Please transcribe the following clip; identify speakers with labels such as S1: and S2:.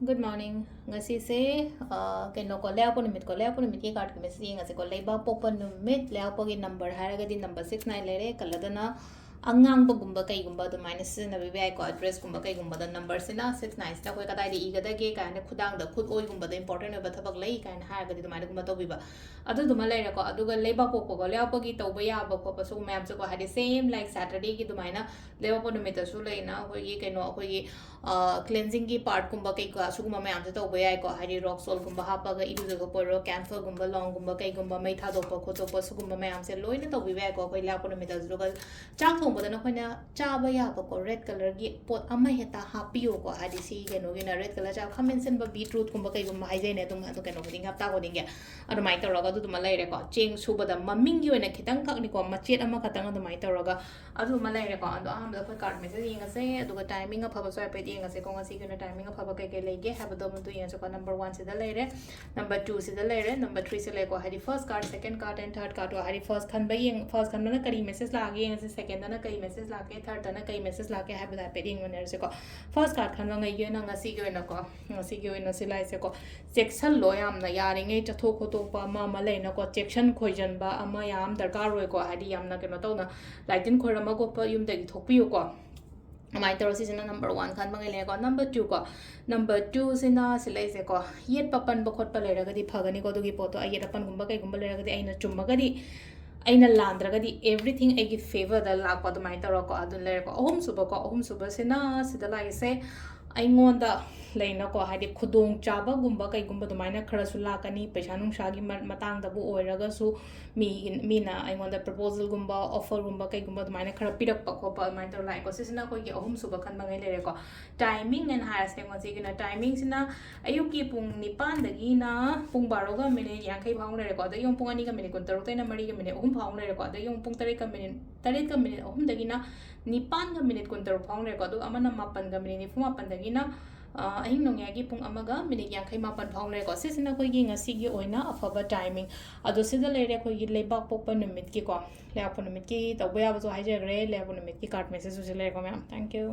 S1: Good morning. Ngasi se keno ko lea po numit ki card ki message ngasi ko leiba popa numit lea po ki number haraga di number 69 lere kaladana angang ba gumba kai gumba do minus na bi ai ko address gumba kai gumba da number sina 69 sta ko kadai di igada ge ka ne khudang da khud oi gumba da important ba thabak lei ka ne haraga di dumai gumba to bi ba adu duma lere ko adu ga leiba po ko lea po ki to ba ya ba ko pa so ma'am ko hadi same like Saturday ki dumai na leiba po numit su lei na ko ye keno ko ye cleansing की part कुंबा कई का सुगुम्बा मैं आमसे तो बया को हरी rock soul कुंबा हापा का इधर जगह पर कैंफर कुंबा लॉन्ग कुंबा कई कुंबा मैं था दोपा खो दोपा सुगुम्बा मैं आमसे लोई ने तो बया को कोई लापो ने मिला जुगा चाक कुंबा तो ना कोई ना चा बया को रेड कलर की पोट अम्मा हेता हापियो को हरी सी के नो ना रेड कलर चा खमें सेन बा बीटरूट कुंबा कई कुंबा हाइजे ने तुम तो कनो दिंग हफ्ता को दिंगे और माइट रगा तो तुम लाई रे को चेंग सुबह दा मम्मिंग की वने खितंग का निको मचेट अम्मा खतंग तो माइट रगा अदु मलाई रे को अदु आम दा कोई कार्ड में से दिंग से अदु का टाइमिंग अ फबा सो पे दिंग से को ngasi टाइमिंग अफब कई लेगे नंबर 1 से लेरे नंबर 2 से लेरे नंबर 3 से लेको हरी first card second card and third card हरी फर्स्ट खन बई फर्स्ट खन ना कई मैसेज लागे ngasi सेकंड ना कई मैसेज लागे थर्ड ना कई मैसेज लागे है बदा पे रिंग वनर से को फर्स्ट कार्ड खन ngai ge na ngasi ge na ko ngasi ge na सिलाई से को सेक्शन लो याम ना यारिंगे चथो खोतो पा मा ले ना को सेक्शन खोजन बा अमा याम दरकार रोय को हरी याम ना के न तो ना लाइटिन खोरम को प युम दगी थोपियो को हमारे तरह से नंबर 1 खान मंगे लेको नंबर 2 सिना सिलाई से को ये पपन बखोट पर लेरगदी फगनी को दुगी पोतो ये अपन गुंबा कई गुंबा लेरगदी आइना चुम्मगदी आइना लांद्रगदी एवरीथिंग एगी फेवर द लाक पद माइ तरो को अदुन लेको अहम सुबह सिना सिदा लाई से अइंगोंदा लेना को हादि खुदोंग चाबा गुंबा कई गुंबा दुमाइना खरसु लाकनी पैसा नुंसागी मतांग दबु ओइरगसु मीना अइंगोंदा प्रपोजल गुंबा ऑफर गुंबा कई गुंबा दुमाइना खर पिरक पखोपा माइ तर लाइको सिसना कोई के अहम सुबह खन मंgai लेरे को टाइमिंग एंड हायर्स ने ngasi गिना टाइमिंग सिना अयुकी पुंग 9 दगी ना पुंग 12 गा मिनिट 50 फाउंग लेरे को द यों पुंग 2 गा मिनिट 16 तैना 3 गा मिनिट 3 फाउंग लेरे को द यों पुंग 3 गा मिनिट 3 गा मिनिट 3 दगी ना 9 गा मिनिट 16 फाउंग लेरे को द अमना 9 गा मिनिट 9 दगी ना अहिंग नोंयागी पुंग अमगा मिनिट 50 फाउंग लेरे को सिसना कोई गी ngasi gi oina afaba timing ado sida lere koi gi lebak pokpa numit ki ko leap numit ki tawba ya ba zo haijagre leap numit ki card message su lere ko ma'am thank you